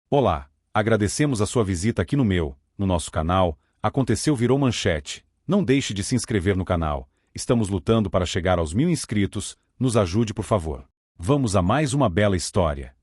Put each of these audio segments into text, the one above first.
Olá, agradecemos a sua visita aqui no nosso canal. Aconteceu virou manchete. Não deixe de se inscrever no canal. Estamos lutando para chegar aos 1000 inscritos. Nos ajude, por favor. Vamos a mais uma bela história.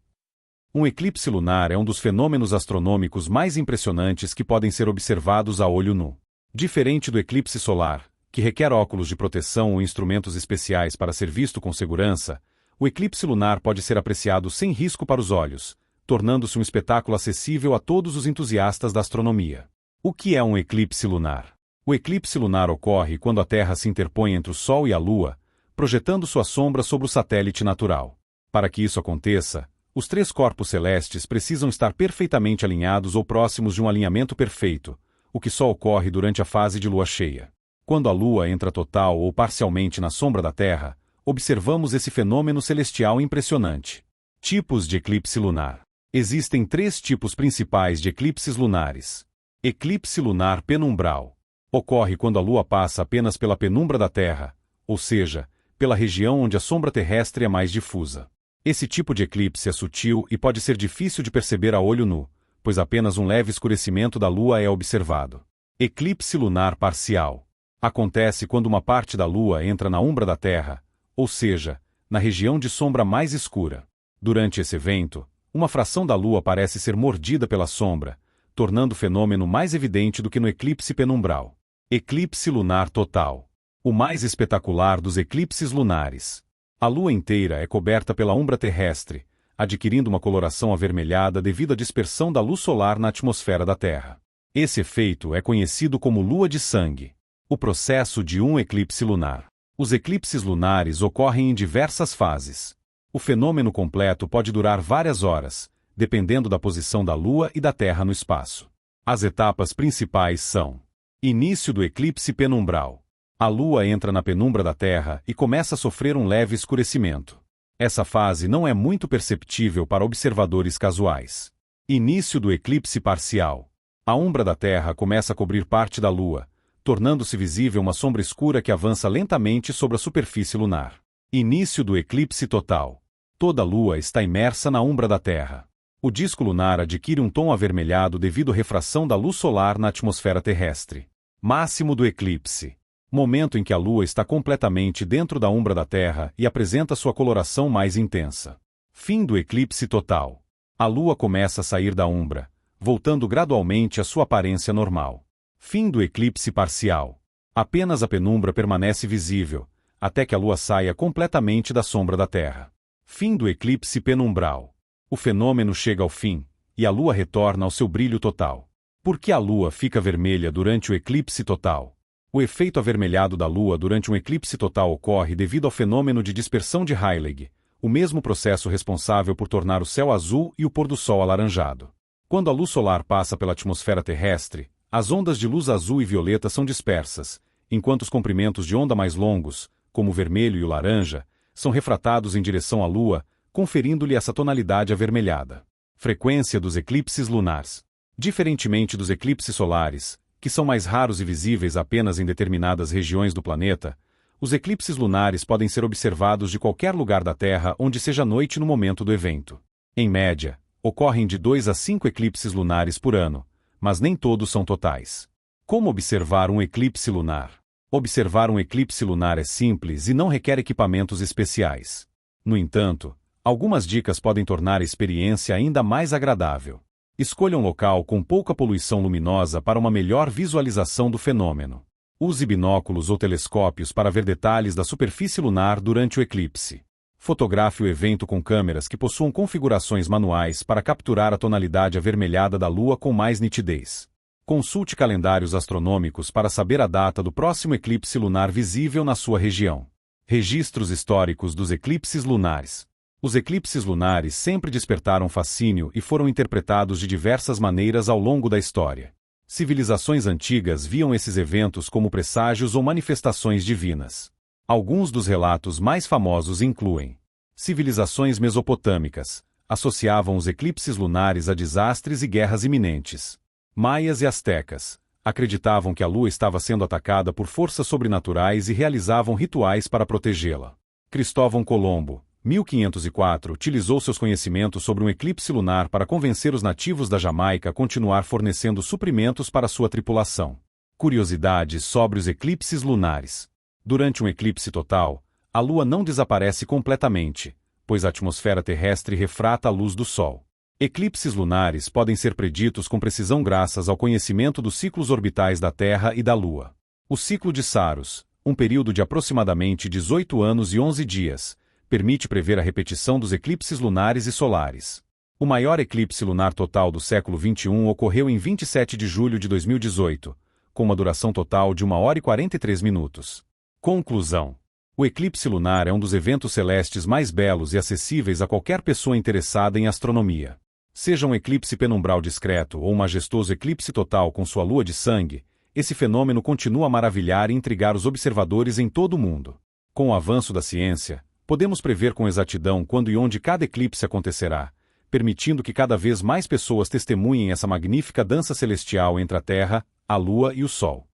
Um eclipse lunar é um dos fenômenos astronômicos mais impressionantes que podem ser observados a olho nu. Diferente do eclipse solar, que requer óculos de proteção ou instrumentos especiais para ser visto com segurança, o eclipse lunar pode ser apreciado sem risco para os olhos, tornando-se um espetáculo acessível a todos os entusiastas da astronomia. O que é um eclipse lunar? O eclipse lunar ocorre quando a Terra se interpõe entre o Sol e a Lua, projetando sua sombra sobre o satélite natural. Para que isso aconteça, os três corpos celestes precisam estar perfeitamente alinhados ou próximos de um alinhamento perfeito, o que só ocorre durante a fase de lua cheia. Quando a Lua entra total ou parcialmente na sombra da Terra, observamos esse fenômeno celestial impressionante. Tipos de eclipse lunar. Existem três tipos principais de eclipses lunares. Eclipse lunar penumbral. Ocorre quando a Lua passa apenas pela penumbra da Terra, ou seja, pela região onde a sombra terrestre é mais difusa. Esse tipo de eclipse é sutil e pode ser difícil de perceber a olho nu, pois apenas um leve escurecimento da Lua é observado. Eclipse lunar parcial. Acontece quando uma parte da Lua entra na umbra da Terra, ou seja, na região de sombra mais escura. Durante esse evento, uma fração da Lua parece ser mordida pela sombra, tornando o fenômeno mais evidente do que no eclipse penumbral. Eclipse lunar total. O mais espetacular dos eclipses lunares. A Lua inteira é coberta pela umbra terrestre, adquirindo uma coloração avermelhada devido à dispersão da luz solar na atmosfera da Terra. Esse efeito é conhecido como lua de sangue. O processo de um eclipse lunar. Os eclipses lunares ocorrem em diversas fases. O fenômeno completo pode durar várias horas, dependendo da posição da Lua e da Terra no espaço. As etapas principais são: início do eclipse penumbral. A Lua entra na penumbra da Terra e começa a sofrer um leve escurecimento. Essa fase não é muito perceptível para observadores casuais. Início do eclipse parcial. A umbra da Terra começa a cobrir parte da Lua, tornando-se visível uma sombra escura que avança lentamente sobre a superfície lunar. Início do eclipse total. Toda a Lua está imersa na umbra da Terra. O disco lunar adquire um tom avermelhado devido à refração da luz solar na atmosfera terrestre. Máximo do eclipse. Momento em que a Lua está completamente dentro da umbra da Terra e apresenta sua coloração mais intensa. Fim do eclipse total. A Lua começa a sair da umbra, voltando gradualmente à sua aparência normal. Fim do eclipse parcial. Apenas a penumbra permanece visível, até que a Lua saia completamente da sombra da Terra. Fim do eclipse penumbral. O fenômeno chega ao fim, e a Lua retorna ao seu brilho total. Por que a Lua fica vermelha durante o eclipse total? O efeito avermelhado da Lua durante um eclipse total ocorre devido ao fenômeno de dispersão de Rayleigh, o mesmo processo responsável por tornar o céu azul e o pôr do sol alaranjado. Quando a luz solar passa pela atmosfera terrestre, as ondas de luz azul e violeta são dispersas, enquanto os comprimentos de onda mais longos, como o vermelho e o laranja, são refratados em direção à Lua, conferindo-lhe essa tonalidade avermelhada. Frequência dos eclipses lunares. Diferentemente dos eclipses solares, que são mais raros e visíveis apenas em determinadas regiões do planeta, os eclipses lunares podem ser observados de qualquer lugar da Terra onde seja noite no momento do evento. Em média, ocorrem de 2 a 5 eclipses lunares por ano, mas nem todos são totais. Como observar um eclipse lunar? Observar um eclipse lunar é simples e não requer equipamentos especiais. No entanto, algumas dicas podem tornar a experiência ainda mais agradável. Escolha um local com pouca poluição luminosa para uma melhor visualização do fenômeno. Use binóculos ou telescópios para ver detalhes da superfície lunar durante o eclipse. Fotografe o evento com câmeras que possuam configurações manuais para capturar a tonalidade avermelhada da Lua com mais nitidez. Consulte calendários astronômicos para saber a data do próximo eclipse lunar visível na sua região. Registros históricos dos eclipses lunares. Os eclipses lunares sempre despertaram fascínio e foram interpretados de diversas maneiras ao longo da história. Civilizações antigas viam esses eventos como presságios ou manifestações divinas. Alguns dos relatos mais famosos incluem: civilizações mesopotâmicas associavam os eclipses lunares a desastres e guerras iminentes. Maias e astecas acreditavam que a Lua estava sendo atacada por forças sobrenaturais e realizavam rituais para protegê-la. Cristóvão Colombo, 1504, utilizou seus conhecimentos sobre um eclipse lunar para convencer os nativos da Jamaica a continuar fornecendo suprimentos para sua tripulação. Curiosidades sobre os eclipses lunares. Durante um eclipse total, a Lua não desaparece completamente, pois a atmosfera terrestre refrata a luz do Sol. Eclipses lunares podem ser preditos com precisão graças ao conhecimento dos ciclos orbitais da Terra e da Lua. O ciclo de Saros, um período de aproximadamente 18 anos e 11 dias, permite prever a repetição dos eclipses lunares e solares. O maior eclipse lunar total do século XXI ocorreu em 27 de julho de 2018, com uma duração total de 1 hora e 43 minutos. Conclusão. O eclipse lunar é um dos eventos celestes mais belos e acessíveis a qualquer pessoa interessada em astronomia. Seja um eclipse penumbral discreto ou um majestoso eclipse total com sua lua de sangue, esse fenômeno continua a maravilhar e intrigar os observadores em todo o mundo. Com o avanço da ciência, podemos prever com exatidão quando e onde cada eclipse acontecerá, permitindo que cada vez mais pessoas testemunhem essa magnífica dança celestial entre a Terra, a Lua e o Sol.